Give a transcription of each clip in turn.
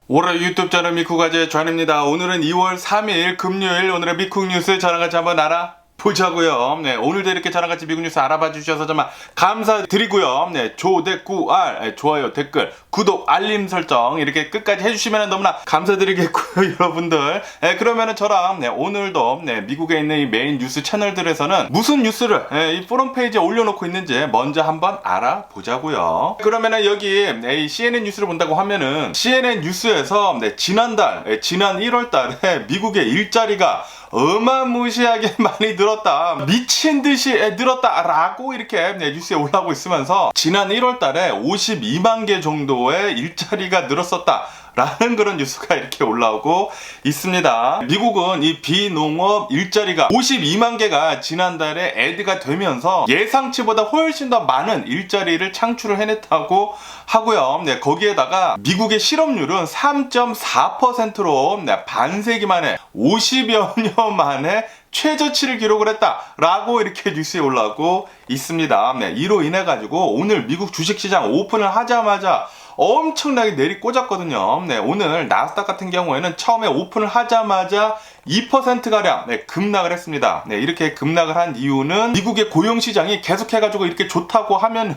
올해 유튜브 채널 미쿠가제 존입니다. 오늘은 2월 3일 금요일 오늘의 미쿡 뉴스 저랑 같이 한번 알아보자고요. 네, 오늘도 이렇게 저랑 같이 미국 뉴스 알아봐 주셔서 정말 감사드리고요. 네, 조댓구알 좋아요, 댓글, 구독, 알림 설정 이렇게 끝까지 해주시면 너무나 감사드리겠고요, 여러분들. 네, 그러면은 저랑 오늘도 미국에 있는 이 메인 뉴스 채널들에서는 무슨 뉴스를 이 포럼 페이지에 올려놓고 있는지 먼저 한번 알아보자고요. 그러면은 여기 이 CNN 뉴스를 본다고 하면은 CNN 뉴스에서 지난 1월 달에 미국의 일자리가 어마무시하게 많이 늘었다, 미친 듯이 늘었다 라고 이렇게 뉴스에 올라오고 있으면서 지난 1월 달에 52만 개 정도의 일자리가 늘었었다 라는 그런 뉴스가 이렇게 올라오고 있습니다. 미국은 이 비농업 일자리가 52만 개가 지난달에 애드가 되면서 예상치보다 훨씬 더 많은 일자리를 창출을 해냈다고 하고요. 네, 거기에다가 미국의 실업률은 3.4%로 반세기 만에 50여 년 만에 최저치를 기록을 했다라고 이렇게 뉴스에 올라오고 있습니다. 네, 이로 인해 가지고 오늘 미국 주식시장 오픈을 하자마자 엄청나게 내리 꽂았거든요. 네, 오늘 나스닥 같은 경우에는 처음에 오픈을 하자마자 2%가량 급락을 했습니다. 네, 이렇게 급락을 한 이유는 미국의 고용시장이 계속해가지고 이렇게 좋다고 하면은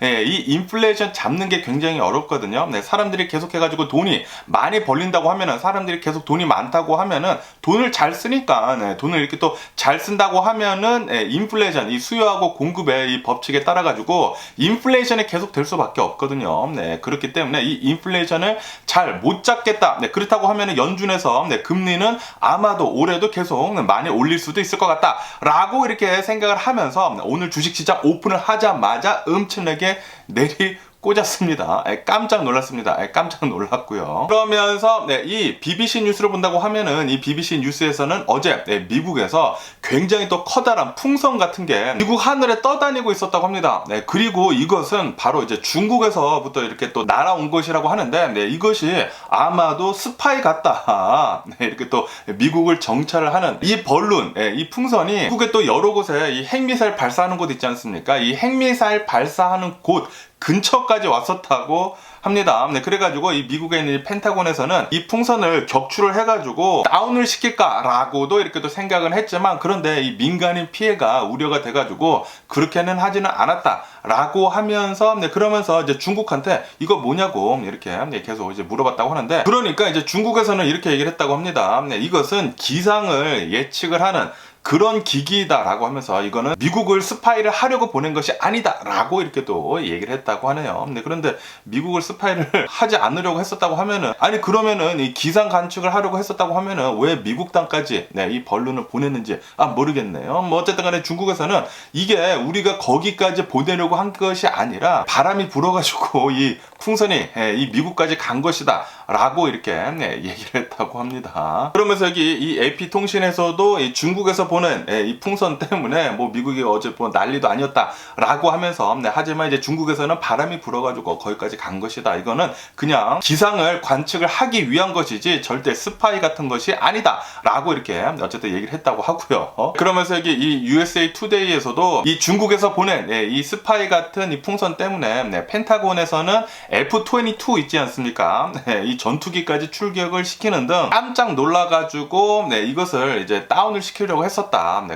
이 인플레이션 잡는 게 굉장히 어렵거든요. 네, 사람들이 계속해가지고 돈이 많이 벌린다고 하면은, 사람들이 계속 돈이 많다고 하면은 돈을 잘 쓰니까, 돈을 이렇게 또 잘 쓴다고 하면은 인플레이션, 이 수요하고 공급의 이 법칙에 따라가지고 인플레이션이 계속 될 수밖에 없거든요. 네, 그렇기 때문에 이 인플레이션을 잘 못 잡겠다. 네, 그렇다고 하면은 연준에서 금리는 아마도 올해도 계속 많이 올릴 수도 있을 것 같다 라고 이렇게 생각을 하면서 오늘 주식시장 오픈을 하자마자 엄청나게 내리 꽂았습니다. 깜짝 놀랐습니다. 깜짝 놀랐고요. 그러면서 이 BBC 뉴스를 본다고 하면은, 이 BBC 뉴스에서는 어제 미국에서 굉장히 또 커다란 풍선 같은 게 미국 하늘에 떠다니고 있었다고 합니다. 그리고 이것은 바로 이제 중국에서부터 이렇게 또 날아온 것이라고 하는데, 이것이 아마도 스파이 같다. 이렇게 또 미국을 정찰을 하는 이 벌룬, 이 풍선이 미국의 또 여러 곳에 이 핵미사일 발사하는 곳 있지 않습니까? 이 핵미사일 발사하는 곳 근처까지 왔었다고 합니다. 네, 그래가지고 이 미국에 있는 이 펜타곤에서는 이 풍선을 격추를 해가지고 다운을 시킬까라고도 이렇게 또 생각은 했지만, 그런데 이 민간인 피해가 우려가 돼가지고 그렇게는 하지는 않았다라고 하면서, 그러면서 이제 중국한테 이거 뭐냐고 이렇게 계속 이제 물어봤다고 하는데, 그러니까 이제 중국에서는 이렇게 얘기를 했다고 합니다. 이것은 기상을 예측을 하는 그런 기기다라고 하면서 이거는 미국을 스파이를 하려고 보낸 것이 아니다라고 이렇게 또 얘기를 했다고 하네요. 그런데 미국을 스파이를 하지 않으려고 했었다고 하면은, 아니 그러면은 이 기상 관측을 하려고 했었다고 하면은 왜 미국 땅까지 이 벌룬을 보냈는지 모르겠네요. 뭐 어쨌든 간에 중국에서는 이게 우리가 거기까지 보내려고 한 것이 아니라 바람이 불어가지고 이 풍선이 이 미국까지 간 것이다 라고 이렇게 얘기를 했다고 합니다. 그러면서 여기 이 AP통신에서도 이 중국에서 보는 이 풍선 때문에 뭐 미국이 어제 뭐 난리도 아니었다 라고 하면서, 하지만 이제 중국에서는 바람이 불어가지고 거기까지 간 것이다, 이거는 그냥 기상을 관측을 하기 위한 것이지 절대 스파이 같은 것이 아니다 라고 이렇게 어쨌든 얘기를 했다고 하고요. 그러면서 여기 이 USA 투데이에서도 이 중국에서 보낸 이 스파이 같은 이 풍선 때문에 펜타곤에서는 F-22 있지 않습니까? 이 전투기까지 출격을 시키는 등 깜짝 놀라가지고 이것을 이제 다운을 시키려고 했었다.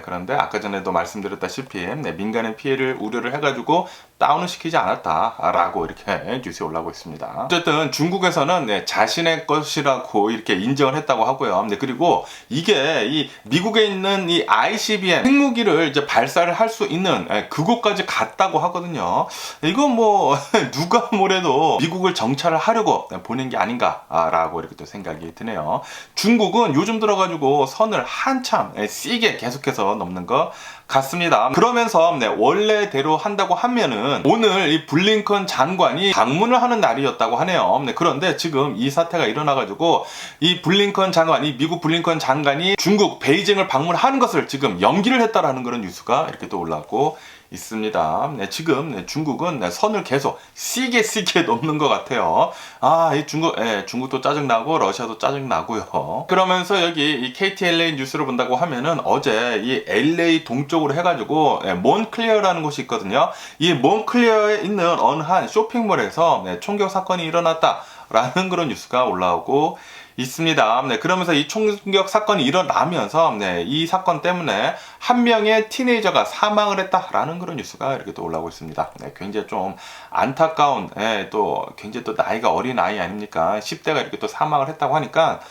그런데 아까 전에도 말씀드렸다시피 민간인 피해를 우려를 해가지고 다운을 시키지 않았다라고 이렇게 뉴스에 올라오고 있습니다. 어쨌든 중국에서는 자신의 것이라고 이렇게 인정을 했다고 하고요. 그리고 이게 이 미국에 있는 이 ICBM 핵무기를 이제 발사를 할 수 있는 그곳까지 갔다고 하거든요. 이건 뭐 누가 뭐래도 미국을 정찰을 하려고 보낸 게 아닌가라고 이렇게 또 생각이 드네요. 중국은 요즘 들어가지고 선을 한참 세게 계속해서 넘는 것 같습니다. 그러면서 원래대로 한다고 하면은 오늘 이 블링컨 장관이 방문을 하는 날이었다고 하네요. 그런데 지금 이 사태가 일어나가지고 이 블링컨 장관, 이 미국 블링컨 장관이 중국 베이징을 방문하는 것을 지금 연기를 했다라는 그런 뉴스가 이렇게 또 올라오고 있습니다. 네, 지금 중국은 선을 계속 시게 넘는 것 같아요. 이 중국도 짜증나고 러시아도 짜증나고요. 그러면서 여기 이 KTLA 뉴스를 본다고 하면은 어제 이 LA 동쪽으로 해가지고 몬클리어라는 곳이 있거든요. 이 몬클리어에 있는 어느 한 쇼핑몰에서 총격 사건이 일어났다라는 그런 뉴스가 올라오고 있습니다. 그러면서 이 총격 사건이 일어나면서 이 사건 때문에 한 명의 티네이저가 사망을 했다라는 그런 뉴스가 이렇게 또 올라오고 있습니다. 굉장히 좀 안타까운, 또 굉장히 또 나이가 어린 아이 아닙니까? 10대가 이렇게 또 사망을 했다고 하니까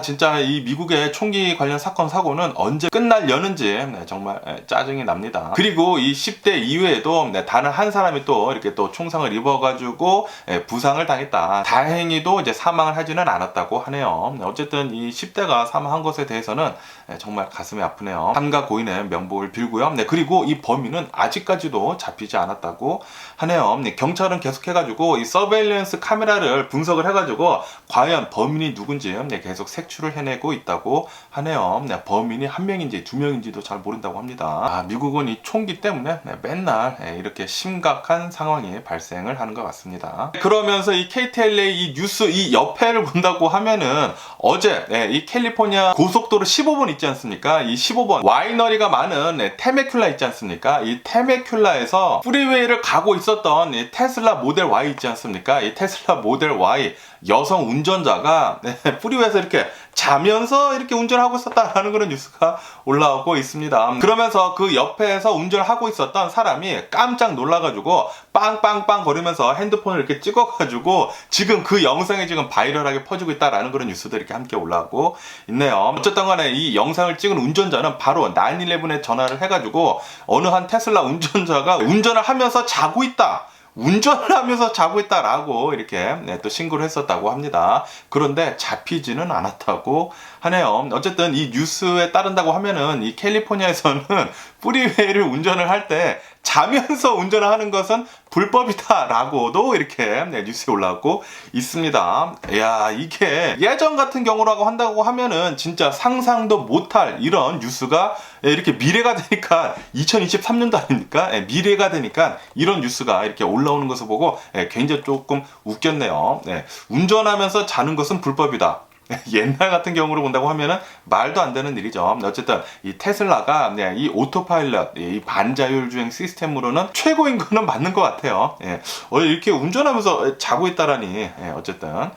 진짜 이 미국의 총기 관련 사건 사고는 언제 끝날려는지 정말 짜증이 납니다. 그리고 이 10대 이외에도 다른 한 사람이 또 이렇게 또 총상을 입어가지고 부상을 당했다. 다행히도 이제 사망을 하지는 않았다고 하네요. 어쨌든 이 10대가 사망한 것에 대해서는 정말 가슴이 아프네요. 삼가 고인의 명복을 빌고요. 그리고 이 범인은 아직까지도 잡히지 않았다고 하네요. 경찰은 계속해가지고 이 서베일런스 카메라를 분석을 해가지고 과연 범인이 누군지 계속 색출을 해내고 있다고 하네요. 범인이 한 명인지 두 명인지도 잘 모른다고 합니다. 미국은 이 총기 때문에 맨날 이렇게 심각한 상황이 발생을 하는 것 같습니다. 그러면서 이 KTLA 이 뉴스 이 옆에를 본다고 하면은 어제 이 캘리포니아 고속도로 15번 있지 않습니까? 이 15번 와이너리가 많은 테메큘라 있지 않습니까? 이 테메큘라에서 프리웨이를 가고 있었던 이 테슬라 모델 Y 있지 않습니까? 이 테슬라 모델 Y 여성 운전자가 프리웨이에서 이렇게 자면서 이렇게 운전하고 있었다라는 그런 뉴스가 올라오고 있습니다. 그러면서 그 옆에서 운전을 하고 있었던 사람이 깜짝 놀라가지고 빵빵빵 거리면서 핸드폰을 이렇게 찍어가지고 지금 그 영상이 지금 바이럴하게 퍼지고 있다라는 그런 뉴스들이 이렇게 함께 올라오고 있네요. 어쨌든 간에 이 영상을 찍은 운전자는 바로 911에 전화를 해가지고 어느 한 테슬라 운전자가 운전을 하면서 자고 있다. 운전을 하면서 자고 있다라고 이렇게 또 신고를 했었다고 합니다. 그런데 잡히지는 않았다고 하네요. 어쨌든 이 뉴스에 따른다고 하면은 이 캘리포니아에서는 프리웨이를 운전을 할 때 자면서 운전을 하는 것은 불법이다라고도 이렇게 뉴스에 올라오고 있습니다. 이야, 이게 예전 같은 경우라고 한다고 하면은 진짜 상상도 못할 이런 뉴스가 이렇게 미래가 되니까 2023년도 아닙니까? 미래가 되니까 이런 뉴스가 이렇게 올라오는 것을 보고 굉장히 조금 웃겼네요. 운전하면서 자는 것은 불법이다. 옛날 같은 경우로 본다고 하면은 말도 안 되는 일이죠. 어쨌든 이 테슬라가 이 오토파일럿, 이 반자율 주행 시스템으로는 최고인 거는 맞는 것 같아요. 이렇게 운전하면서 자고 있다라니 어쨌든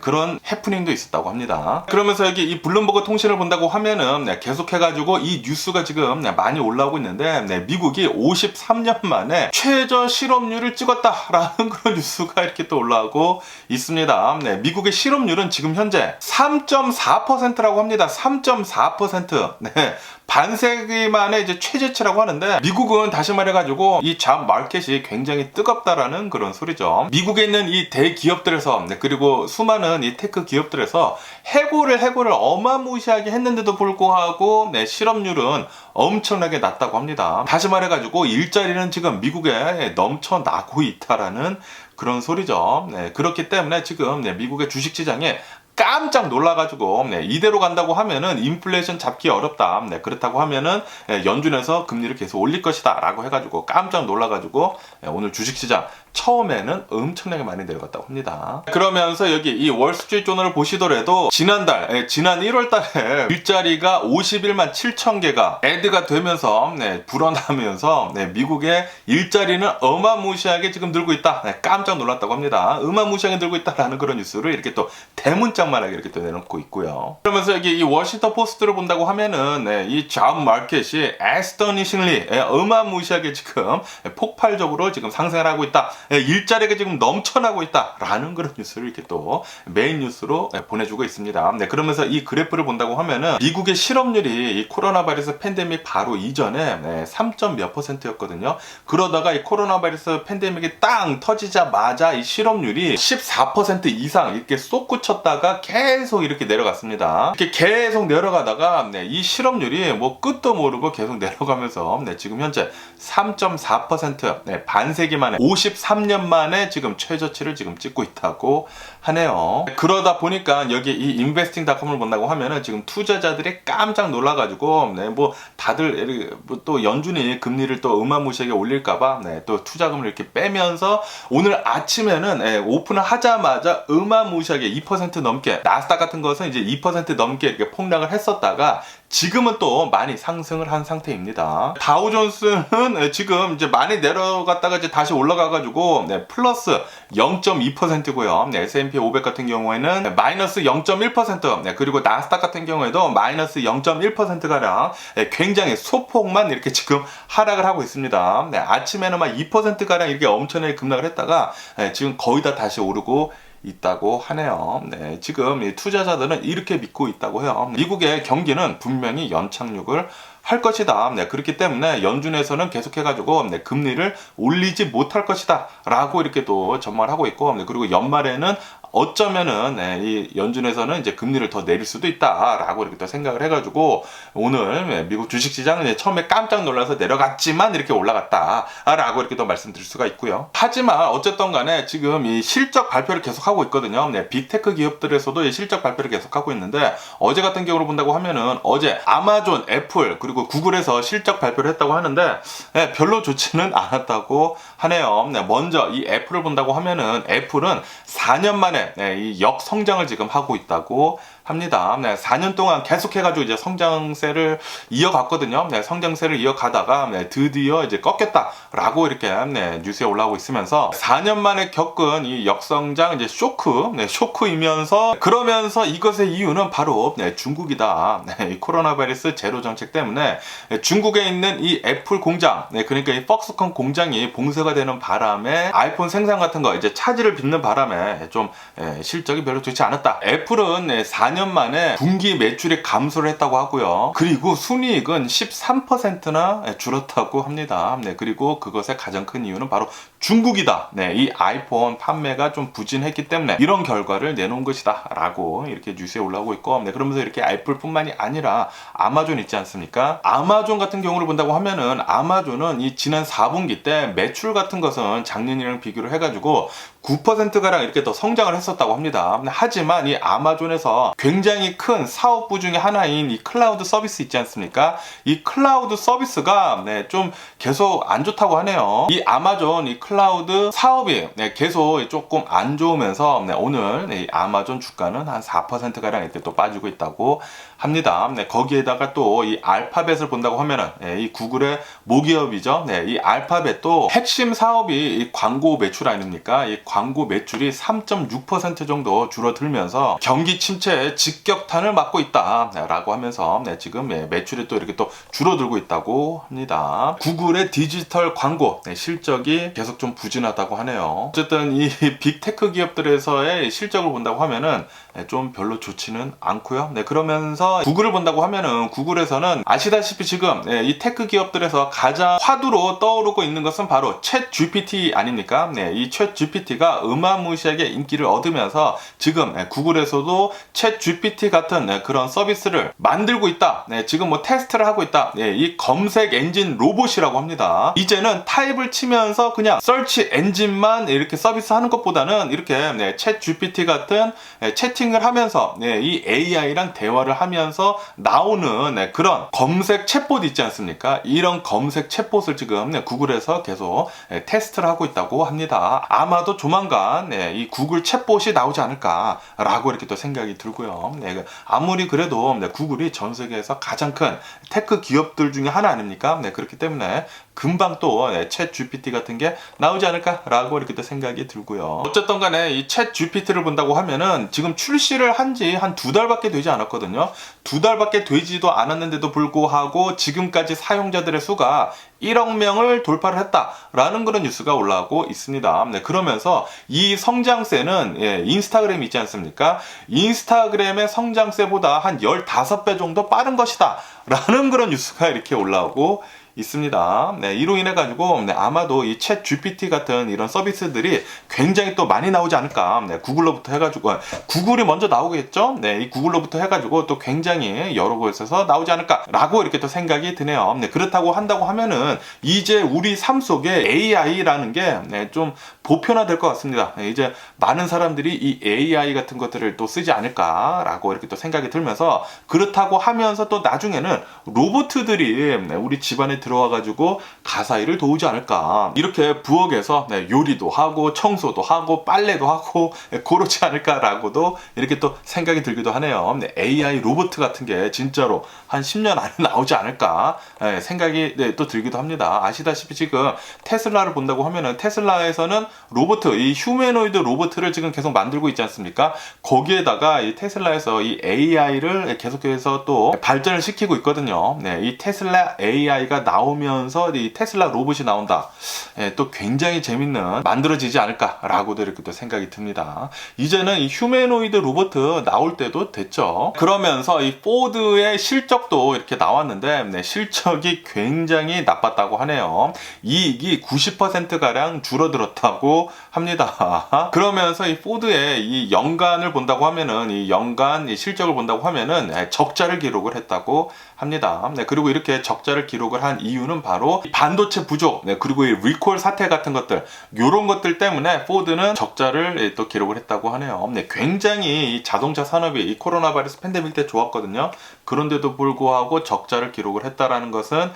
그런 해프닝도 있었다고 합니다. 그러면서 여기 이 블룸버그 통신을 본다고 하면은 계속해가지고 이 뉴스가 지금 많이 올라오고 있는데 미국이 53년 만에 최저 실업률을 찍었다라는 그런 뉴스가 이렇게 또 올라오고 있습니다. 미국의 실업률은 지금 현재 3.4%라고 합니다. 3.4%. 반세기 만에 이제 최저치라고 하는데 미국은 다시 말해가지고 이 잡 마켓이 굉장히 뜨겁다라는 그런 소리죠. 미국에 있는 이 대기업들에서 그리고 수많은 이 테크 기업들에서 해고를 어마무시하게 했는데도 불구하고 실업률은 엄청나게 낮다고 합니다. 다시 말해가지고 일자리는 지금 미국에 넘쳐나고 있다라는 그런 소리죠. 그렇기 때문에 지금 미국의 주식시장에 깜짝 놀라가지고 이대로 간다고 하면은 인플레이션 잡기 어렵다. 그렇다고 하면은 연준에서 금리를 계속 올릴 것이다 라고 해가지고 깜짝 놀라가지고 오늘 주식시장 처음에는 엄청나게 많이 내려갔다고 합니다. 그러면서 여기 이 월스트리트 조널을 보시더라도 지난 1월 달에 일자리가 51만 7천 개가 애드가 되면서 불어나면서 미국의 일자리는 어마무시하게 지금 늘고 있다. 깜짝 놀랐다고 합니다. 어마무시하게 늘고 있다라는 그런 뉴스를 이렇게 또 대문짝만하게 이렇게 또 내놓고 있고요. 그러면서 여기 이 워싱턴 포스트를 본다고 하면은 이 잡 마켓이 astonishingly 어마무시하게 지금 폭발적으로 지금 상승을 하고 있다. 일자리가 지금 넘쳐나고 있다라는 그런 뉴스를 이렇게 또 메인 뉴스로 보내주고 있습니다. 그러면서 이 그래프를 본다고 하면은 미국의 실업률이 이 코로나 바이러스 팬데믹 바로 이전에 3.몇%였거든요. 그러다가 이 코로나 바이러스 팬데믹이 땅 터지자마자 이 실업률이 14% 이상 이렇게 솟구쳤다가 계속 이렇게 내려갔습니다. 이렇게 계속 내려가다가 이 실업률이 뭐 끝도 모르고 계속 내려가면서 지금 현재 3.4% 반세기 만에 53 3년 만에 지금 최저치를 지금 찍고 있다고 하네요. 그러다 보니까 여기 이 investing.com을 본다고 하면은 지금 투자자들이 깜짝 놀라가지고 뭐 다들 또 연준이 금리를 또 어마무시하게 올릴까봐 또 투자금을 이렇게 빼면서 오늘 아침에는 오픈을 하자마자 어마무시하게 2% 넘게 나스닥 같은 것은 이제 2% 넘게 이렇게 폭락을 했었다가 지금은 또 많이 상승을 한 상태입니다. 다우존스는 지금 이제 많이 내려갔다가 이제 다시 올라가가지고 플러스 0.2%고요. S&P 500 같은 경우에는 마이너스 0.1%, 그리고 나스닥 같은 경우에도 마이너스 0.1%가량 굉장히 소폭만 이렇게 지금 하락을 하고 있습니다. 아침에는 막 2%가량 이렇게 엄청나게 급락을 했다가 지금 거의 다 다시 오르고 있다고 하네요. 지금 이 투자자들은 이렇게 믿고 있다고 해요. 미국의 경기는 분명히 연착륙을 할 것이다. 그렇기 때문에 연준에서는 계속해가지고 금리를 올리지 못할 것이다 라고 이렇게 또 전망을 하고 있고, 그리고 연말에는 어쩌면은 이 연준에서는 이제 금리를 더 내릴 수도 있다라고 이렇게 또 생각을 해가지고 오늘 미국 주식시장은 처음에 깜짝 놀라서 내려갔지만 이렇게 올라갔다라고 이렇게 또 말씀드릴 수가 있고요. 하지만 어쨌든 간에 지금 이 실적 발표를 계속 하고 있거든요. 빅테크 기업들에서도 이 실적 발표를 계속 하고 있는데 어제 같은 경우로 본다고 하면은 어제 아마존, 애플 그리고 구글에서 실적 발표를 했다고 하는데 별로 좋지는 않았다고 하네요. 먼저 이 애플을 본다고 하면은 애플은 4년 만에 이 역성장을 지금 하고 있다고 합니다. 4년 동안 계속해가지고 이제 성장세를 이어갔거든요. 성장세를 이어가다가 드디어 이제 꺾였다라고 이렇게 뉴스에 올라오고 있으면서 4년 만에 겪은 이 역성장 이제 쇼크이면서 그러면서 이것의 이유는 바로 중국이다. 이 코로나 바이러스 제로 정책 때문에 중국에 있는 이 애플 공장, 그러니까 이 폭스콘 공장이 봉쇄가 되는 바람에 아이폰 생산 같은 거 이제 차질을 빚는 바람에 좀 실적이 별로 좋지 않았다. 애플은 4년 만에 분기 매출이 감소를 했다고 하고요. 그리고 순이익은 13%나 줄었다고 합니다. 그리고 그것의 가장 큰 이유는 바로 중국이다. 이 아이폰 판매가 좀 부진했기 때문에 이런 결과를 내놓은 것이다 라고 이렇게 뉴스에 올라오고 있고, 그러면서 이렇게 애플뿐만이 아니라 아마존 있지 않습니까? 아마존 같은 경우를 본다고 하면은 아마존은 이 지난 4분기 때 매출 같은 것은 작년이랑 비교를 해가지고 9%가량 이렇게 더 성장을 했었다고 합니다. 하지만 이 아마존에서 굉장히 큰 사업부 중에 하나인 이 클라우드 서비스 있지 않습니까? 이 클라우드 서비스가 좀 계속 안 좋다고 하네요. 이 아마존 이 클라우드 사업이 계속 조금 안 좋으면서 오늘 이 아마존 주가는 한 4%가량 이렇게 또 빠지고 있다고 합니다. 거기에다가 또 이 알파벳을 본다고 하면은 이 구글의 모기업이죠. 이 알파벳도 핵심 사업이 이 광고 매출 아닙니까? 이 광고 매출이 3.6% 정도 줄어들면서 경기 침체에 직격탄을 맞고 있다라고 하면서 지금 매출이 또 이렇게 또 줄어들고 있다고 합니다. 구글의 디지털 광고 실적이 계속 좀 부진하다고 하네요. 어쨌든 이 빅테크 기업들에서의 실적을 본다고 하면은 좀 별로 좋지는 않고요. 그러면서 구글을 본다고 하면은 구글에서는 아시다시피 지금 이 테크 기업들에서 가장 화두로 떠오르고 있는 것은 바로 챗 GPT 아닙니까? 이 챗 GPT가 어마무시하게 인기를 얻으면서 지금 구글에서도 챗 GPT 같은 그런 서비스를 만들고 있다. 지금 뭐 테스트를 하고 있다. 이 검색 엔진 로봇이라고 합니다. 이제는 타입을 치면서 그냥 서치 엔진만 이렇게 서비스 하는 것보다는 이렇게 챗 GPT 같은 채팅을 하면서 이 AI랑 대화를 하면서 나오는 그런 검색 챗봇 있지 않습니까? 이런 검색 챗봇을 지금 구글에서 계속 테스트를 하고 있다고 합니다. 아마도 조만간 이 구글 챗봇이 나오지 않을까라고 이렇게 또 생각이 들고요. 아무리 그래도 구글이 전 세계에서 가장 큰 테크 기업들 중에 하나 아닙니까? 그렇기 때문에 금방 또 챗 GPT 같은 게 나오지 않을까라고 이렇게 또 생각이 들고요. 어쨌든 간에 이 챗 GPT를 본다고 하면은 지금 출시를 한 지 한 2달밖에 되지 않았거든요. 2달밖에 되지도 않았는데도 불구하고 지금까지 사용자들의 수가 1억 명을 돌파를 했다라는 그런 뉴스가 올라오고 있습니다. 그러면서 이 성장세는 인스타그램 있지 않습니까? 인스타그램의 성장세보다 한 15배 정도 빠른 것이다 라는 그런 뉴스가 이렇게 올라오고 있습니다. 네, 이로 인해 가지고 아마도 이 챗 GPT 같은 이런 서비스들이 굉장히 또 많이 나오지 않을까. 구글로부터 해가지고 구글이 먼저 나오겠죠. 네, 이 구글로부터 해가지고 또 굉장히 여러 곳에서 나오지 않을까라고 이렇게 또 생각이 드네요. 네, 그렇다고 한다고 하면은 이제 우리 삶 속에 AI라는 게 좀 보편화될 것 같습니다. 네, 이제 많은 사람들이 이 AI 같은 것들을 또 쓰지 않을까라고 이렇게 또 생각이 들면서 그렇다고 하면서 또 나중에는 로봇들이 우리 집안에 들어와가지고 가사일을 도우지 않을까 이렇게 부엌에서 요리도 하고 청소도 하고 빨래도 하고 그렇지 않을까라고도 이렇게 또 생각이 들기도 하네요. AI 로봇 같은 게 진짜로 한 10년 안에 나오지 않을까 생각이 또 들기도 합니다. 아시다시피 지금 테슬라를 본다고 하면은 테슬라에서는 로봇, 이 휴메노이드 로봇을 지금 계속 만들고 있지 않습니까? 거기에다가 이 테슬라에서 이 AI를 계속해서 또 발전을 시키고 있거든요. 네, 이 테슬라 AI가 나오면서 이 테슬라 로봇이 나온다. 또 굉장히 재밌는 만들어지지 않을까라고도 이렇게 또 생각이 듭니다. 이제는 이 휴메노이드 로봇 나올 때도 됐죠. 그러면서 이 포드의 실적도 이렇게 나왔는데 실적이 굉장히 나빴다고 하네요. 이익이 90%가량 줄어들었다고 합니다. 그러면서 이 포드의 이 연간을 본다고 하면은 이 연간 이 실적을 본다고 하면은 적자를 기록을 했다고 합니다. 그리고 이렇게 적자를 기록을 한 이유는 바로 반도체 부족, 그리고 이 리콜 사태 같은 것들, 이런 것들 때문에 포드는 적자를 또 기록을 했다고 하네요. 굉장히 이 자동차 산업이 이 코로나 바이러스 팬데믹 때 좋았거든요. 그런데도 불구하고 적자를 기록을 했다라는 것은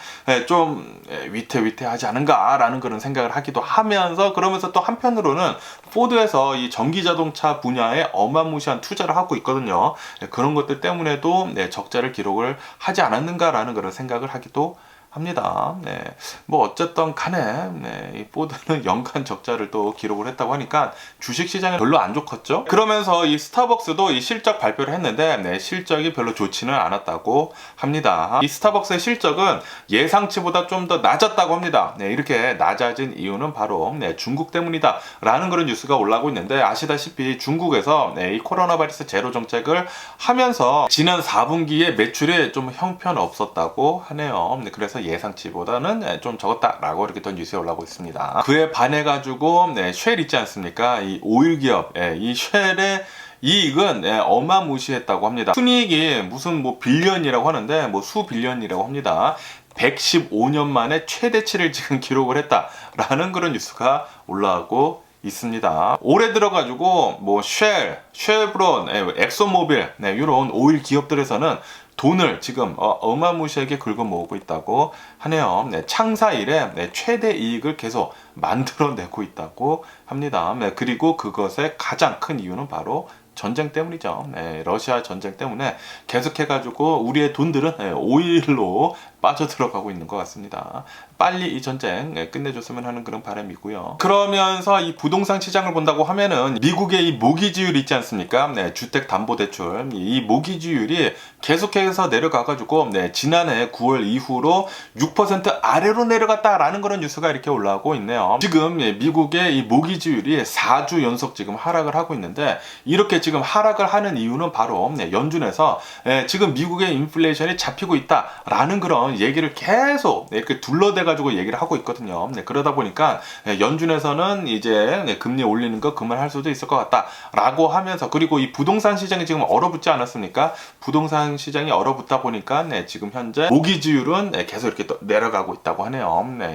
좀 위태위태하지 않은가라는 그런 생각을 하기도 하면서, 그러면서 또 한편으로는 포드에서 이 전기 자동차 분야에 어마무시한 투자를 하고 있거든요. 그런 것들 때문에도 적자를 기록을 하지 않았는가라는 그런 생각을 하기도 합니다. 네. 뭐 어쨌든 간에 이 포드는 연간 적자를 또 기록을 했다고 하니까 주식 시장이 별로 안 좋겠죠. 그러면서 이 스타벅스도 이 실적 발표를 했는데 실적이 별로 좋지는 않았다고 합니다. 이 스타벅스의 실적은 예상치보다 좀 더 낮았다고 합니다. 이렇게 낮아진 이유는 바로 중국 때문이다 라는 그런 뉴스가 올라오고 있는데, 아시다시피 중국에서 이 코로나 바이러스 제로 정책을 하면서 지난 4분기에 매출이 좀 형편없었다고 하네요. 그래서 예상치보다는 좀 적었다라고 이렇게 또 뉴스에 올라오고 있습니다. 그에 반해가지고 쉘 있지 않습니까? 이 오일 기업, 이 쉘의 이익은 어마무시했다고 합니다. 순이익이 무슨 뭐 빌리언이라고 하는데 뭐 수빌리언이라고 합니다. 115년 만에 최대치를 지금 기록을 했다라는 그런 뉴스가 올라오고 있습니다. 올해 들어가지고 뭐 쉘브론, 엑소모빌 이런 오일 기업들에서는 돈을 지금 어마무시하게 긁어 모으고 있다고 하네요. 창사 이래 최대 이익을 계속 만들어내고 있다고 합니다. 그리고 그것의 가장 큰 이유는 바로 전쟁 때문이죠. 러시아 전쟁 때문에 계속해가지고 우리의 돈들은 오일로 빠져들어가고 있는 것 같습니다. 빨리 이 전쟁 끝내줬으면 하는 그런 바람이고요. 그러면서 이 부동산 시장을 본다고 하면은 미국의 이 모기지율 있지 않습니까? 주택담보대출, 이 모기지율이 계속해서 내려가가지고 지난해 9월 이후로 6% 아래로 내려갔다라는 그런 뉴스가 이렇게 올라오고 있네요. 지금 미국의 이 모기지율이 4주 연속 지금 하락을 하고 있는데, 이렇게 지금 하락을 하는 이유는 바로 연준에서 지금 미국의 인플레이션이 잡히고 있다라는 그런 얘기를 계속 이렇게 둘러대가지고 얘기를 하고 있거든요. 그러다 보니까 연준에서는 이제 금리 올리는 거 그만할 수도 있을 것 같다라고 하면서, 그리고 이 부동산 시장이 지금 얼어붙지 않았습니까? 부동산 시장이 얼어붙다 보니까 지금 현재 모기지율은 계속 이렇게 또 내려가고 있다고 하네요.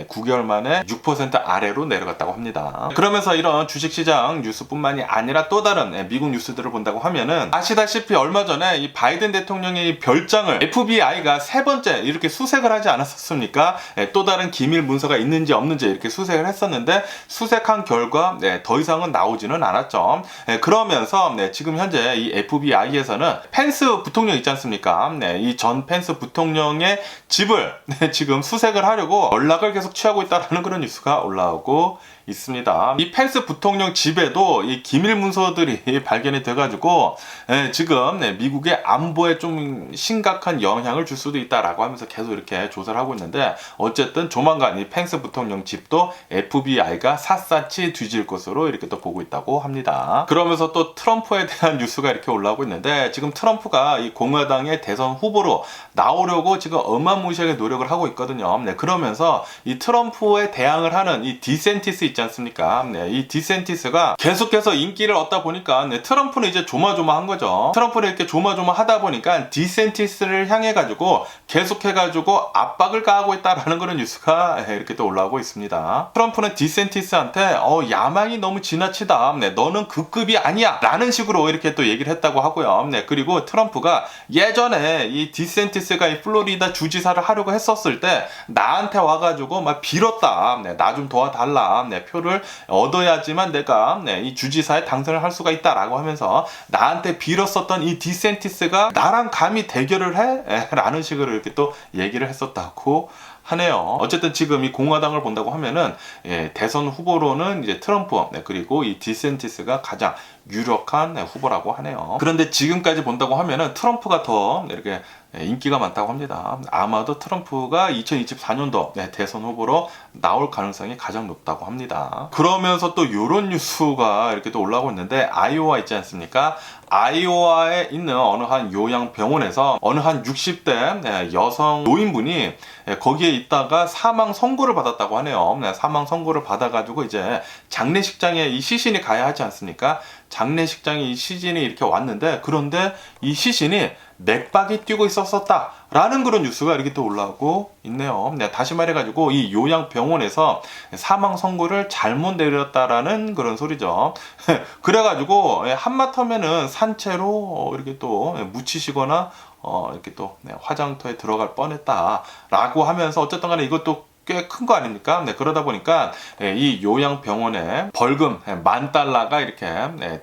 9개월 만에 6% 아래로 내려갔다고 합니다. 그러면서 이런 주식시장 뉴스뿐만이 아니라 또 다른 미국 뉴스들을 본다고 하면은, 아시다시피 얼마 전에 이 바이든 대통령의 별장을 FBI가 세 번째 이렇게 수색을 하지 않았습니까? 또 다른 기밀 문서가 있는지 없는지 이렇게 수색을 했었는데, 수색한 결과 더 이상은 나오지는 않았죠. 그러면서 지금 현재 이 FBI에서는 펜스 부통령 있지 않습니까? 이 전 펜스 부통령의 집을 지금 수색을 하려고 연락을 계속 취하고 있다는 그런 뉴스가 올라오고 있습니다. 이 펜스 부통령 집에도 이 기밀 문서들이 발견이 돼가지고 지금 미국의 안보에 좀 심각한 영향을 줄 수도 있다라고 하면서 계속 이렇게 조사를 하고 있는데, 어쨌든 조만간 이 펜스 부통령 집도 FBI가 샅샅이 뒤질 것으로 이렇게 또 보고 있다고 합니다. 그러면서 또 트럼프에 대한 뉴스가 이렇게 올라오고 있는데, 지금 트럼프가 이 공화당의 대선 후보로 나오려고 지금 어마무시하게 노력을 하고 있거든요. 그러면서 이 트럼프에 대항을 하는 이 디센티스 있지 않습니까? 이 디센티스가 계속해서 인기를 얻다 보니까 트럼프는 이제 조마조마한 거죠. 트럼프를 이렇게 조마조마하다 보니까 디센티스를 향해 가지고 계속해 가지고 압박을 가하고 있다라는 그런 뉴스가 이렇게 또 올라오고 있습니다. 트럼프는 디센티스한테 야망이 너무 지나치다. 너는 그 급이 아니야. 라는 식으로 이렇게 또 얘기를 했다고 하고요. 그리고 트럼프가 예전에 이 디센티스가 이 플로리다 주지사를 하려고 했었을 때 나한테 와가지고 막 빌었다. 나 좀 도와달라. 표를 얻어야지만 내가 이 주지사에 당선을 할 수가 있다라고 하면서 나한테 빌었었던 이 디센티스가 나랑 감히 대결을 해? 라는 식으로 이렇게 또 얘기를 했었다고 하네요. 어쨌든 지금 이 공화당을 본다고 하면은 대선 후보로는 이제 트럼프 그리고 이 디센티스가 가장 유력한 후보라고 하네요. 그런데 지금까지 본다고 하면은 트럼프가 더 이렇게 인기가 많다고 합니다. 아마도 트럼프가 2024년도 대선 후보로 나올 가능성이 가장 높다고 합니다. 그러면서 또 이런 뉴스가 이렇게 또 올라오고 있는데, 아이오와 있지 않습니까? 아이오와에 있는 어느 한 요양병원에서 어느 한 60대 여성 노인분이 거기에 있다가 사망 선고를 받았다고 하네요. 사망 선고를 받아가지고 이제 장례식장에 이 시신이 가야 하지 않습니까? 장례식장에 이 시신이 이렇게 왔는데, 그런데 이 시신이 맥박이 뛰고 있었다 라는 그런 뉴스가 이렇게 또 올라오고 있네요. 다시 말해가지고 이 요양병원에서 사망 선고를 잘못 내렸다라는 그런 소리죠. 그래가지고 한마터면은 산채로 이렇게 또 묻히시거나 이렇게 또 화장터에 들어갈 뻔했다라고 하면서, 어쨌든 간에 이것도 꽤 큰 거 아닙니까? 그러다 보니까 이 요양병원에 벌금 $10,000가 이렇게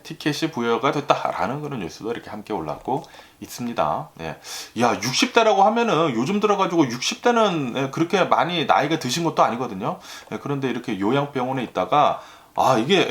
티켓이 부여가 됐다라는 그런 뉴스도 이렇게 함께 올라오고 있습니다. 야, 60대라고 하면은 요즘 들어가지고 60대는 그렇게 많이 나이가 드신 것도 아니거든요. 그런데 이렇게 요양병원에 있다가 이게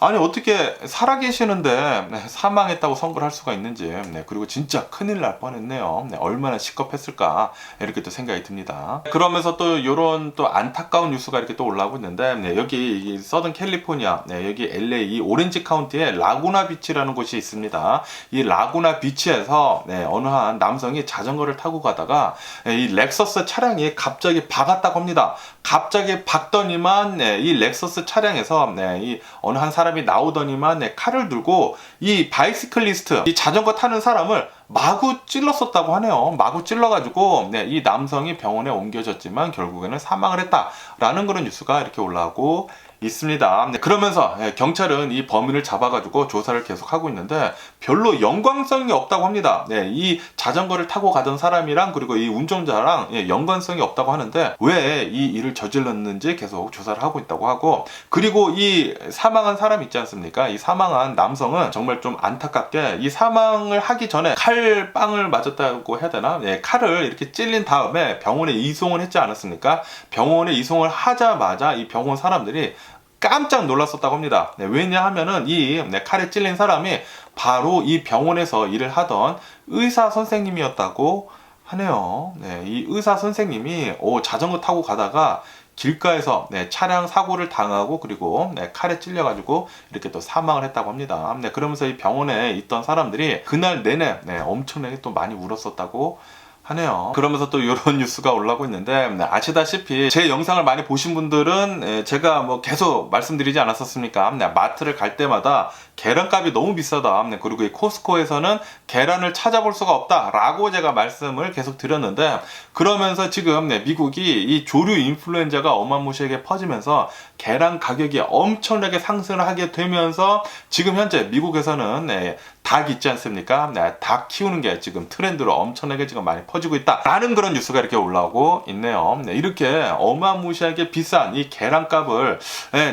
아니 어떻게 살아계시는데 사망했다고 선고를 할 수가 있는지, 그리고 진짜 큰일 날 뻔했네요. 얼마나 시겁했을까 이렇게 또 생각이 듭니다. 그러면서 또 이런 또 안타까운 뉴스가 이렇게 또 올라오고 있는데, 여기 서던 캘리포니아 여기 LA 이 오렌지 카운티에 라구나 비치라는 곳이 있습니다. 이 라구나 비치에서 어느 한 남성이 자전거를 타고 가다가 이 렉서스 차량이 갑자기 박았다고 합니다. 갑자기 박더니만 이 렉서스 차량에서 이 어느 한 사람이 나오더니만 칼을 들고 이 바이시클리스트, 이 자전거 타는 사람을 마구 찔렀었다고 하네요. 마구 찔러가지고 이 남성이 병원에 옮겨졌지만 결국에는 사망을 했다라는 그런 뉴스가 이렇게 올라오고 있습니다. 그러면서 경찰은 이 범인을 잡아가지고 조사를 계속하고 있는데 별로 연관성이 없다고 합니다. 이 자전거를 타고 가던 사람이랑 그리고 이 운전자랑 연관성이 없다고 하는데, 왜 이 일을 저질렀는지 계속 조사를 하고 있다고 하고, 그리고 이 사망한 사람 있지 않습니까? 이 사망한 남성은 정말 좀 안타깝게 이 사망을 하기 전에 칼빵을 맞았다고 해야 되나? 칼을 이렇게 찔린 다음에 병원에 이송을 했지 않았습니까? 병원에 이송을 하자마자 이 병원 사람들이 깜짝 놀랐었다고 합니다. 왜냐하면은 이 칼에 찔린 사람이 바로 이 병원에서 일을 하던 의사 선생님이었다고 하네요. 이 의사 선생님이 자전거 타고 가다가 길가에서 차량 사고를 당하고 그리고 칼에 찔려가지고 이렇게 또 사망을 했다고 합니다. 그러면서 이 병원에 있던 사람들이 그날 내내 엄청나게 또 많이 울었었다고 하네요. 그러면서 또 이런 뉴스가 올라오고 있는데, 아시다시피 제 영상을 많이 보신 분들은 제가 뭐 계속 말씀드리지 않았었습니까? 마트를 갈 때마다 계란값이 너무 비싸다. 그리고 이 코스코에서는 계란을 찾아볼 수가 없다 라고 제가 말씀을 계속 드렸는데, 그러면서 지금 미국이 이 조류 인플루엔자가 어마무시하게 퍼지면서 계란 가격이 엄청나게 상승을 하게 되면서 지금 현재 미국에서는 닭 있지 않습니까? 닭 키우는 게 지금 트렌드로 엄청나게 지금 많이 퍼지고 있다 라는 그런 뉴스가 이렇게 올라오고 있네요. 이렇게 어마무시하게 비싼 이 계란값을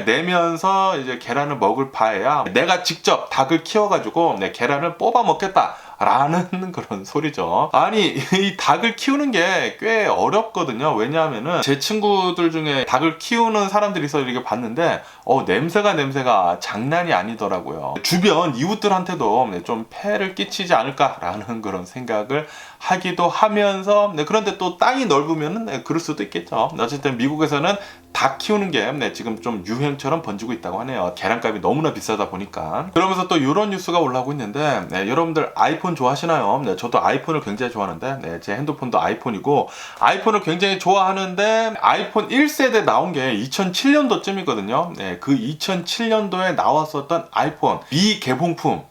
내면서 이제 계란을 먹을 바에야 내가 직접 닭을 키워가지고 계란을 뽑아 먹겠다 라는 그런 소리죠. 아니, 이 닭을 키우는 게 꽤 어렵거든요. 왜냐하면은 제 친구들 중에 닭을 키우는 사람들이 있어 이렇게 봤는데 냄새가 장난이 아니더라고요. 주변 이웃들한테도 좀 폐를 끼치지 않을까라는 그런 생각을 하기도 하면서 그런데 또 땅이 넓으면은 그럴 수도 있겠죠. 어쨌든 미국에서는 닭 키우는 게 지금 좀 유행처럼 번지고 있다고 하네요. 계란값이 너무나 비싸다 보니까. 그러면서 또 이런 뉴스가 올라오고 있는데 여러분들 아이폰 좋아하시나요? 저도 아이폰을 굉장히 좋아하는데 제 핸드폰도 아이폰이고 아이폰을 굉장히 좋아하는데 아이폰 1세대 나온 게 2007년도쯤이거든요. 그 2007년도에 나왔었던 아이폰 미개봉품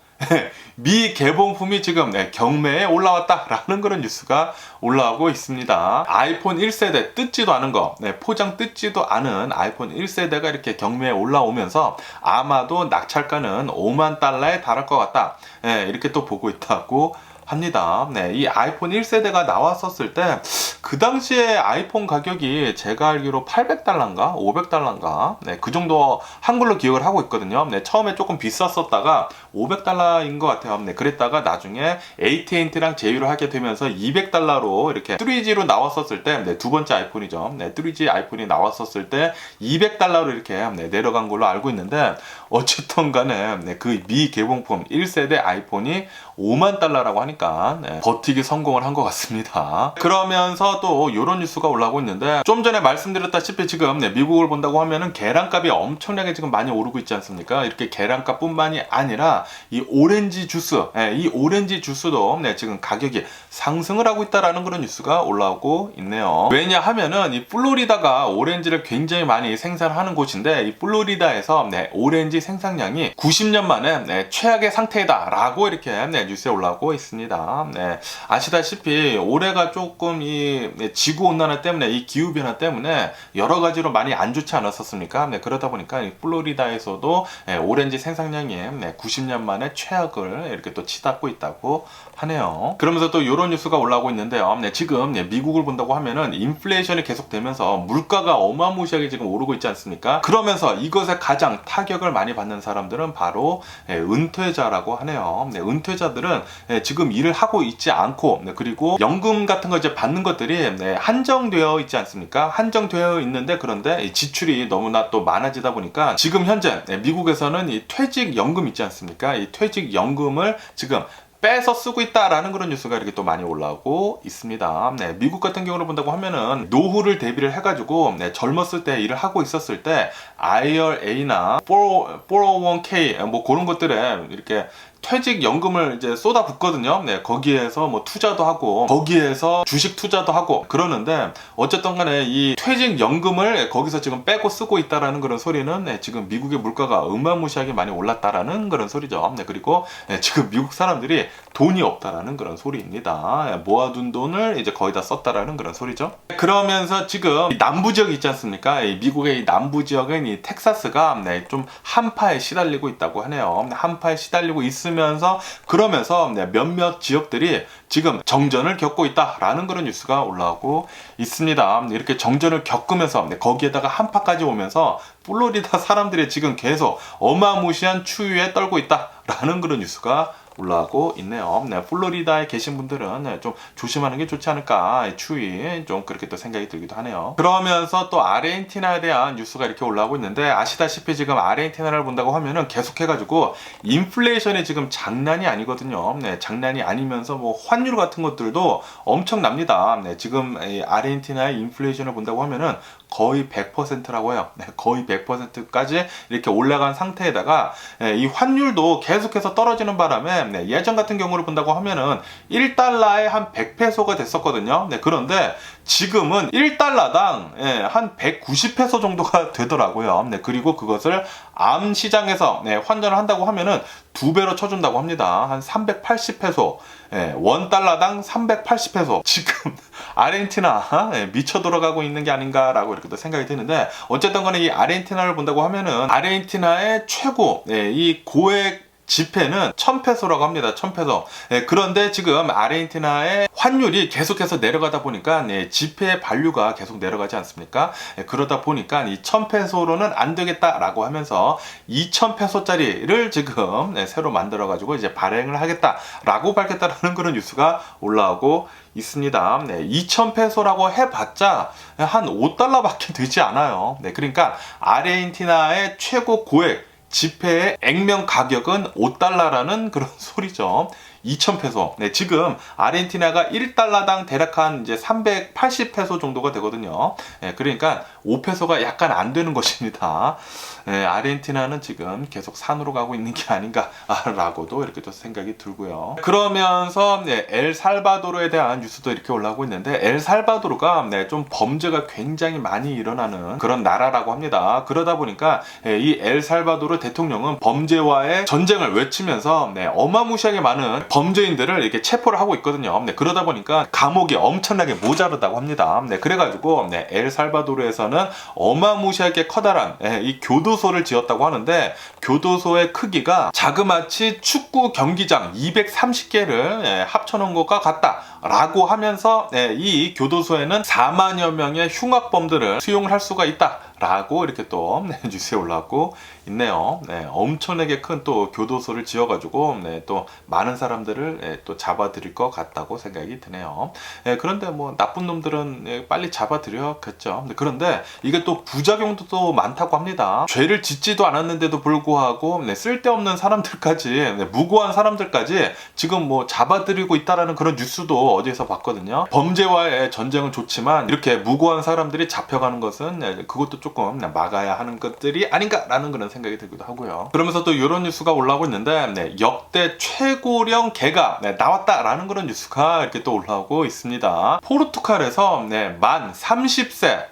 미개봉품이 지금 경매에 올라왔다라는 그런 뉴스가 올라오고 있습니다. 아이폰 1세대 뜯지도 않은 거, 포장 뜯지도 않은 아이폰 1세대가 이렇게 경매에 올라오면서 아마도 낙찰가는 5만 달러에 달할 것 같다. 이렇게 또 보고 있다고 합니다. 이 아이폰 1세대가 나왔었을 때 그 당시에 아이폰 가격이 제가 알기로 800달러인가 500달러인가 그 정도 한글로 기억을 하고 있거든요. 처음에 조금 비쌌었다가 500달러인 것 같아요. 그랬다가 나중에 AT&T랑 제휴를 하게 되면서 200달러로 이렇게 3G로 나왔었을 때 두 번째 아이폰이죠. 3G 아이폰이 나왔었을 때 200달러로 이렇게 내려간 걸로 알고 있는데 어쨌든 간에 그 미개봉품 1세대 아이폰이 5만 달러라고 하니까 버티기 성공을 한 것 같습니다. 그러면서 또 이런 뉴스가 올라오고 있는데 좀 전에 말씀드렸다시피 지금 미국을 본다고 하면은 계란값이 엄청나게 지금 많이 오르고 있지 않습니까? 이렇게 계란값 뿐만이 아니라 이 오렌지 주스, 이 오렌지 주스도 지금 가격이 상승을 하고 있다라는 그런 뉴스가 올라오고 있네요. 왜냐하면은 이 플로리다가 오렌지를 굉장히 많이 생산하는 곳인데 이 플로리다에서 오렌지 생산량이 90년 만에 최악의 상태이다라고 이렇게 뉴스에 올라오고 있습니다. 아시다시피 올해가 조금 이 지구온난화 때문에 이 기후변화 때문에 여러 가지로 많이 안 좋지 않았었습니까? 그러다 보니까 이 플로리다에서도 오렌지 생산량이 90년 만에 최악을 이렇게 또 치닫고 있다고 하네요. 그러면서 또 이런 뉴스가 올라오고 있는데요. 지금 미국을 본다고 하면은 인플레이션이 계속되면서 물가가 어마무시하게 지금 오르고 있지 않습니까? 그러면서 이것에 가장 타격을 많이 받는 사람들은 바로 은퇴자라고 하네요. 은퇴자들은 지금 일을 하고 있지 않고 그리고 연금 같은 거 이제 받는 것들이 한정되어 있지 않습니까? 한정되어 있는데 그런데 지출이 너무나 또 많아지다 보니까 지금 현재 미국에서는 이 퇴직연금 있지 않습니까? 이 퇴직연금을 지금 빼서 쓰고 있다라는 그런 뉴스가 이렇게 또 많이 올라오고 있습니다. 미국 같은 경우를 본다고 하면은 노후를 대비를 해가지고 젊었을 때 일을 하고 있었을 때 IRA나 401k 뭐 그런 것들에 이렇게 퇴직연금을 이제 쏟아붓거든요. 거기에서 뭐 투자도 하고 거기에서 주식 투자도 하고 그러는데 어쨌든 간에 이 퇴직연금을 거기서 지금 빼고 쓰고 있다라는 그런 소리는 지금 미국의 물가가 어마무시하게 많이 올랐다라는 그런 소리죠. 그리고 지금 미국 사람들이 돈이 없다라는 그런 소리입니다. 모아둔 돈을 이제 거의 다 썼다라는 그런 소리죠. 그러면서 지금 남부 지역 있지 않습니까? 미국의 이 남부 지역은 이 텍사스가 좀 한파에 시달리고 있다고 하네요. 한파에 시달리고 있으면서 그러면서 몇몇 지역들이 지금 정전을 겪고 있다라는 그런 뉴스가 올라오고 있습니다. 이렇게 정전을 겪으면서 거기에다가 한파까지 오면서 플로리다 사람들이 지금 계속 어마무시한 추위에 떨고 있다라는 그런 뉴스가 올라오고 있네요. 플로리다에 계신 분들은 좀 조심하는 게 좋지 않을까, 추위 좀 그렇게 또 생각이 들기도 하네요. 그러면서 또 아르헨티나에 대한 뉴스가 이렇게 올라오고 있는데 아시다시피 지금 아르헨티나를 본다고 하면은 계속해가지고 인플레이션이 지금 장난이 아니거든요. 장난이 아니면서 뭐 환율 같은 것들도 엄청납니다. 지금 이 아르헨티나의 인플레이션을 본다고 하면은 거의 100%라고 해요. 거의 100%까지 이렇게 올라간 상태에다가 이 환율도 계속해서 떨어지는 바람에 예전 같은 경우를 본다고 하면은 1달러에 한 100페소가 됐었거든요. 그런데 지금은 1달러당 한 190페소 정도가 되더라고요. 그리고 그것을 암 시장에서 환전을 한다고 하면은 2배로 쳐준다고 합니다. 한 380페소, $1당 380페소. 지금 아르헨티나 미쳐 돌아가고 있는 게 아닌가라고 이렇게 또 생각이 드는데 어쨌든 간에 이 아르헨티나를 본다고 하면은 아르헨티나의 최고 이 고액 지폐는 1000페소라고 합니다. 1000페소. 그런데 지금 아르헨티나의 환율이 계속해서 내려가다 보니까 지폐의 발류가 계속 내려가지 않습니까? 그러다 보니까 이 1000페소로는 안 되겠다라고 하면서 2000페소짜리를 지금 새로 만들어 가지고 이제 발행을 하겠다라고 밝혔다라는 그런 뉴스가 올라오고 있습니다. 2000페소라고 해봤자 한 5달러밖에 되지 않아요. 그러니까 아르헨티나의 최고 고액 지폐의 액면 가격은 5달러라는 그런 소리죠. 2000페소. 지금 아르헨티나가 1달러당 대략 한 이제 380페소 정도가 되거든요. 그러니까 5페소가 약간 안 되는 것입니다. 아르헨티나는 지금 계속 산으로 가고 있는 게 아닌가라고도 이렇게 또 생각이 들고요. 그러면서 엘살바도르에 대한 뉴스도 이렇게 올라오고 있는데, 엘살바도르가 좀 범죄가 굉장히 많이 일어나는 그런 나라라고 합니다. 그러다 보니까 이 엘살바도르 대통령은 범죄와의 전쟁을 외치면서 어마무시하게 많은 범죄인들을 이렇게 체포를 하고 있거든요. 그러다 보니까 감옥이 엄청나게 모자르다고 합니다. 그래가지고 엘살바도르에서는 어마무시하게 커다란 이 교도소를 지었다고 하는데, 교도소의 크기가 자그마치 축구 경기장 230개를 합쳐놓은 것과 같다라고 하면서 이 교도소에는 4만여 명의 흉악범들을 수용을 할 수가 있다라고 이렇게 또 뉴스에 올라왔고 있네요. 엄청나게 큰 또 교도소를 지어가지고 또 많은 사람들을 또 잡아들일 것 같다고 생각이 드네요. 그런데 뭐 나쁜 놈들은 빨리 잡아들여겠죠. 그런데 이게 또 부작용도 또 많다고 합니다. 죄를 짓지도 않았는데도 불구하고 쓸데없는 사람들까지, 무고한 사람들까지 지금 뭐 잡아들이고 있다라는 그런 뉴스도 어디에서 봤거든요. 범죄와의 전쟁은 좋지만 이렇게 무고한 사람들이 잡혀가는 것은 그것도 조금 막아야 하는 것들이 아닌가라는 그런 생각이 들기도 하고요. 그러면서 또 이런 뉴스가 올라오고 있는데, 역대 최고령 개가 나왔다라는 그런 뉴스가 이렇게 또 올라오고 있습니다. 포르투갈에서 만 30세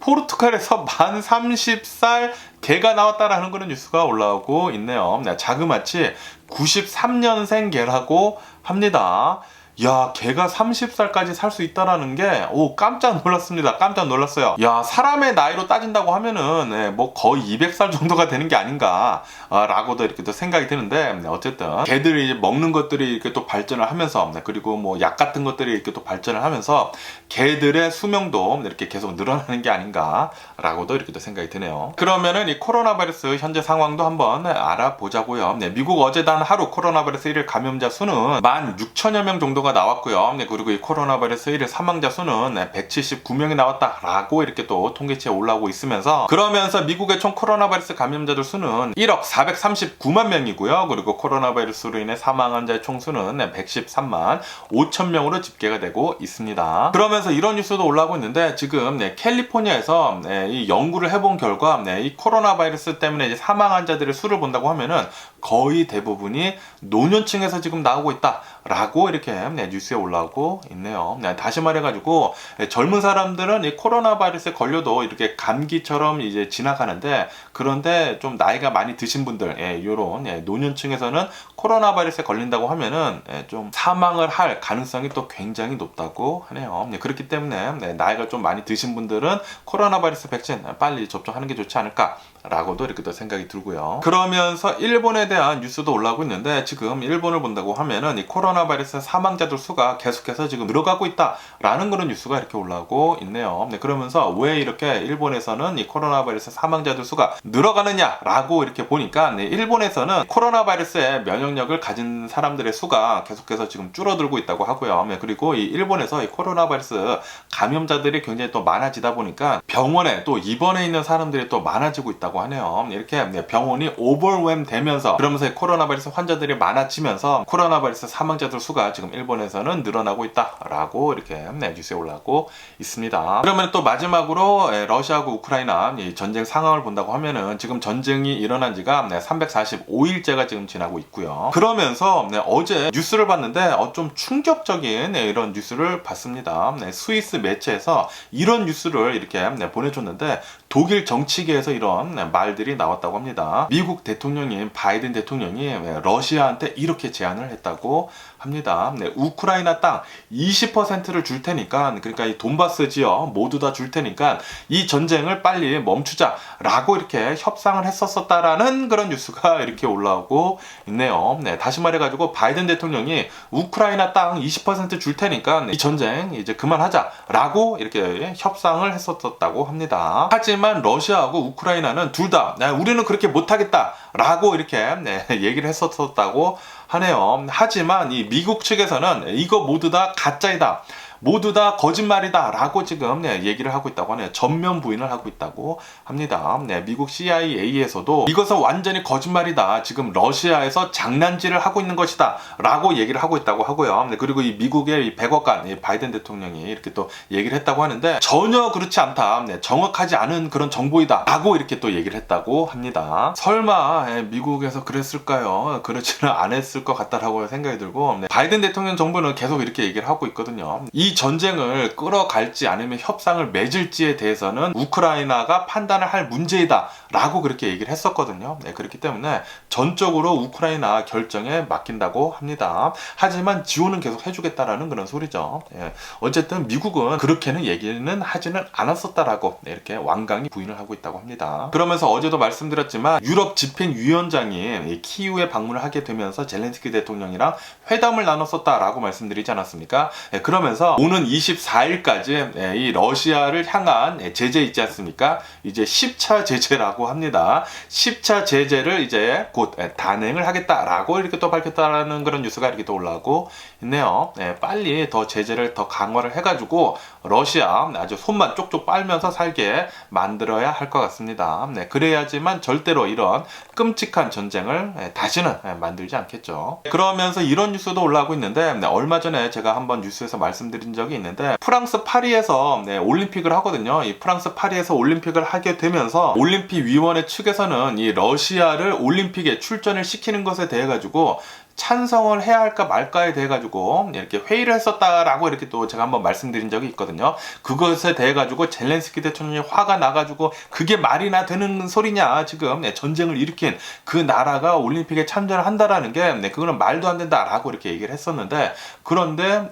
포르투갈에서 만 30살 개가 나왔다라는 그런 뉴스가 올라오고 있네요. 자그마치 93년생 개라고 합니다. 야, 개가 30살까지 살 수 있다라는 게, 깜짝 놀랐습니다. 깜짝 놀랐어요. 야, 사람의 나이로 따진다고 하면은, 뭐 거의 200살 정도가 되는 게 아닌가, 라고도 이렇게 또 생각이 드는데, 어쨌든, 개들이 먹는 것들이 이렇게 또 발전을 하면서, 그리고 뭐 약 같은 것들이 이렇게 또 발전을 하면서, 개들의 수명도 이렇게 계속 늘어나는 게 아닌가, 라고도 이렇게 또 생각이 드네요. 그러면은 이 코로나 바이러스 현재 상황도 한번 알아보자고요. 미국 어제 단 하루 코로나 바이러스 1일 감염자 수는 16,000여 명 정도가 나왔고요. 그리고 이 코로나 바이러스 1일 사망자 수는 179명이 나왔다라고 이렇게 또 통계치에 올라오고 있으면서, 그러면서 미국의 총 코로나 바이러스 감염자들 수는 1억 439만 명이고요. 그리고 코로나 바이러스로 인해 사망한 자의 총수는 113만 5천 명으로 집계가 되고 있습니다. 그러면서 이런 뉴스도 올라오고 있는데, 지금 캘리포니아에서 이 연구를 해본 결과 이 코로나 바이러스 때문에 이제 사망한 자들의 수를 본다고 하면은 거의 대부분이 노년층에서 지금 나오고 있다라고 이렇게 뉴스에 올라오고 있네요. 다시 말해가지고 젊은 사람들은 이 코로나 바이러스에 걸려도 이렇게 감기처럼 이제 지나가는데, 그런데 좀 나이가 많이 드신 분들, 요런 노년층에서는 코로나 바이러스에 걸린다고 하면은 좀 사망을 할 가능성이 또 굉장히 높다고 하네요. 그렇기 때문에 나이가 좀 많이 드신 분들은 코로나 바이러스 백신 빨리 접종하는 게 좋지 않을까 라고도 이렇게 또 생각이 들고요. 그러면서 일본에 대한 뉴스도 올라오고 있는데, 지금 일본을 본다고 하면은 이 코로나 바이러스 사망자들 수가 계속해서 지금 늘어가고 있다라는 그런 뉴스가 이렇게 올라오고 있네요. 그러면서 왜 이렇게 일본에서는 이 코로나 바이러스 사망자들 수가 늘어가느냐라고 이렇게 보니까, 일본에서는 코로나 바이러스에 면역력을 가진 사람들의 수가 계속해서 지금 줄어들고 있다고 하고요. 그리고 이 일본에서 이 코로나 바이러스 감염자들이 굉장히 또 많아지다 보니까 병원에 또 입원해 있는 사람들이 또 많아지고 있다고 하네요. 이렇게 병원이 오버웰 되면서, 그러면서 코로나 바이러스 환자들이 많아지면서 코로나 바이러스 사망자들 수가 지금 일본에서는 늘어나고 있다라고 이렇게 뉴스에 올라오고 있습니다. 그러면 또 마지막으로 러시아하고 우크라이나 이 전쟁 상황을 본다고 하면은 지금 전쟁이 일어난 지가 345일째가 지금 지나고 있고요. 그러면서 어제 뉴스를 봤는데 좀 충격적인 이런 뉴스를 봤습니다. 스위스 매체에서 이런 뉴스를 이렇게 보내줬는데, 독일 정치계에서 이런 말들이 나왔다고 합니다. 미국 대통령인 바이든 대통령이 러시아한테 이렇게 제안을 했다고 합니다. 우크라이나 땅 20%를 줄 테니까, 그러니까 이 돈바스 지역 모두 다 줄 테니까 이 전쟁을 빨리 멈추자라고 이렇게 협상을 했었다라는 그런 뉴스가 이렇게 올라오고 있네요. 다시 말해가지고 바이든 대통령이 우크라이나 땅 20% 줄 테니까 이 전쟁 이제 그만하자라고 이렇게 협상을 했었다고 합니다. 하지만 러시아하고 우크라이나는 둘 다 우리는 그렇게 못하겠다라고 이렇게 얘기를 했었다고 하네요. 하지만 이 미국 측에서는 이거 모두 다 가짜이다, 모두 다 거짓말이다 라고 지금 얘기를 하고 있다고 하네요. 전면 부인을 하고 있다고 합니다. 미국 CIA에서도 이것은 완전히 거짓말이다, 지금 러시아에서 장난질을 하고 있는 것이다 라고 얘기를 하고 있다고 하고요. 그리고 이 미국의 이 백악관, 바이든 대통령이 이렇게 또 얘기를 했다고 하는데 전혀 그렇지 않다, 정확하지 않은 그런 정보이다 라고 이렇게 또 얘기를 했다고 합니다. 설마 미국에서 그랬을까요? 그렇지는 않았을 것 같다라고 생각이 들고, 바이든 대통령 정부는 계속 이렇게 얘기를 하고 있거든요. 이 전쟁을 끌어갈지 아니면 협상을 맺을지에 대해서는 우크라이나가 판단을 할 문제이다 라고 그렇게 얘기를 했었거든요. 그렇기 때문에 전적으로 우크라이나 결정에 맡긴다고 합니다. 하지만 지원은 계속 해주겠다라는 그런 소리죠. 어쨌든 미국은 그렇게는 얘기는 하지는 않았었다라고 이렇게 완강히 부인을 하고 있다고 합니다. 그러면서 어제도 말씀드렸지만 유럽 집행위원장이 키이우에 방문을 하게 되면서 젤렌스키 대통령이랑 회담을 나눴었다라고 말씀드리지 않았습니까? 그러면서 오는 24일까지 이 러시아를 향한 제재 있지 않습니까? 이제 10차 제재라고 합니다. 10차 제재를 이제 곧 단행을 하겠다라고 이렇게 또 밝혔다라는 그런 뉴스가 이렇게 또 올라오고 있네요. 빨리 더 제재를 더 강화를 해가지고 러시아 아주 손만 쪽쪽 빨면서 살게 만들어야 할 것 같습니다. 그래야지만 절대로 이런 끔찍한 전쟁을 다시는 만들지 않겠죠. 그러면서 이런 뉴스도 올라오고 있는데, 얼마 전에 제가 한번 뉴스에서 말씀드린 적이 있는데, 프랑스 파리에서 올림픽을 하거든요. 이 프랑스 파리에서 올림픽을 하게 되면서 올림픽 위원회 측에서는 이 러시아를 올림픽에 출전을 시키는 것에 대해 가지고 찬성을 해야 할까 말까에 대해 가지고 이렇게 회의를 했었다라고 이렇게 또 제가 한번 말씀드린 적이 있거든요. 그것에 대해 가지고 젤렌스키 대통령이 화가 나가지고 그게 말이나 되는 소리냐, 지금 전쟁을 일으킨 그 나라가 올림픽에 참전을 한다라는 게 그거는 말도 안 된다라고 이렇게 얘기를 했었는데, 그런데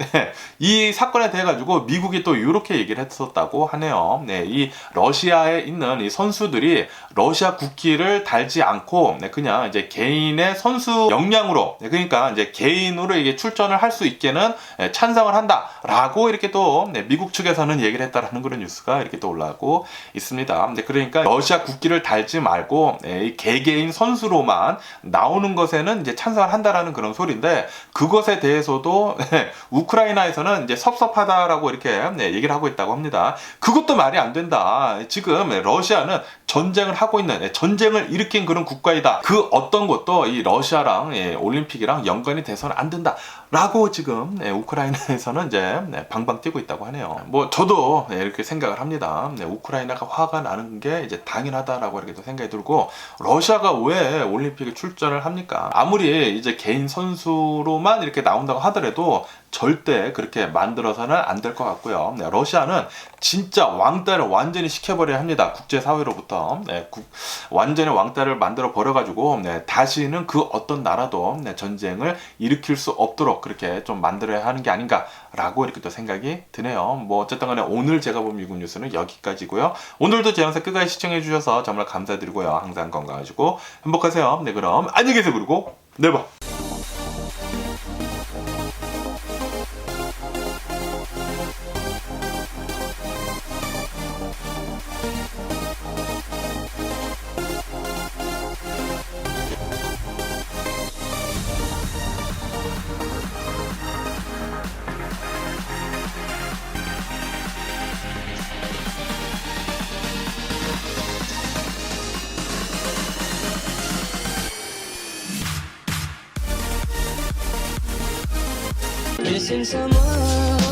이 사건에 대해 가지고 미국이 또 이렇게 얘기를 했었다고 하네요. 이 러시아에 있는 이 선수들이 러시아 국기를 달지 않고 그냥 이제 개인의 선수 역량으로, 그러니까 이제 개인으로 이게 출전을 할 수 있게는 찬성을 한다라고 이렇게 또 미국 측에서는 얘기를 했다라는 그런 뉴스가 이렇게 또 올라오고 있습니다. 그러니까 러시아 국기를 달지 말고 이 개개인 선수로만 나오는 것에는 이제 찬성을 한다라는 그런 소리인데, 그것에 대해서도 우크라이나에서는 이제 섭섭하다라고 이렇게 얘기를 하고 있다고 합니다. 그것도 말이 안 된다. 지금 러시아는 전쟁을 하고 있는, 전쟁을 일으킨 그런 국가이다. 그 어떤 것도 이 러시아랑 올림픽이랑 연관이 돼서는 안 된다 라고 지금 우크라이나에서는 이제 방방 뛰고 있다고 하네요. 뭐 저도 이렇게 생각을 합니다. 우크라이나가 화가 나는 게 이제 당연하다라고 이렇게 또 생각이 들고, 러시아가 왜 올림픽에 출전을 합니까? 아무리 이제 개인 선수로만 이렇게 나온다고 하더라도 절대 그렇게 만들어서는 안 될 것 같고요. 러시아는 진짜 왕따를 완전히 시켜버려야 합니다. 국제사회로부터. 완전히 왕따를 만들어 버려가지고 다시는 그 어떤 나라도 전쟁을 일으킬 수 없도록 그렇게 좀 만들어야 하는 게 아닌가라고 이렇게 또 생각이 드네요. 뭐 어쨌든 간에 오늘 제가 본 미국 뉴스는 여기까지고요. 오늘도 제 영상 끝까지 시청해 주셔서 정말 감사드리고요. 항상 건강하시고 행복하세요. 그럼 안녕히 계세요. 그리고 봐. Missing someone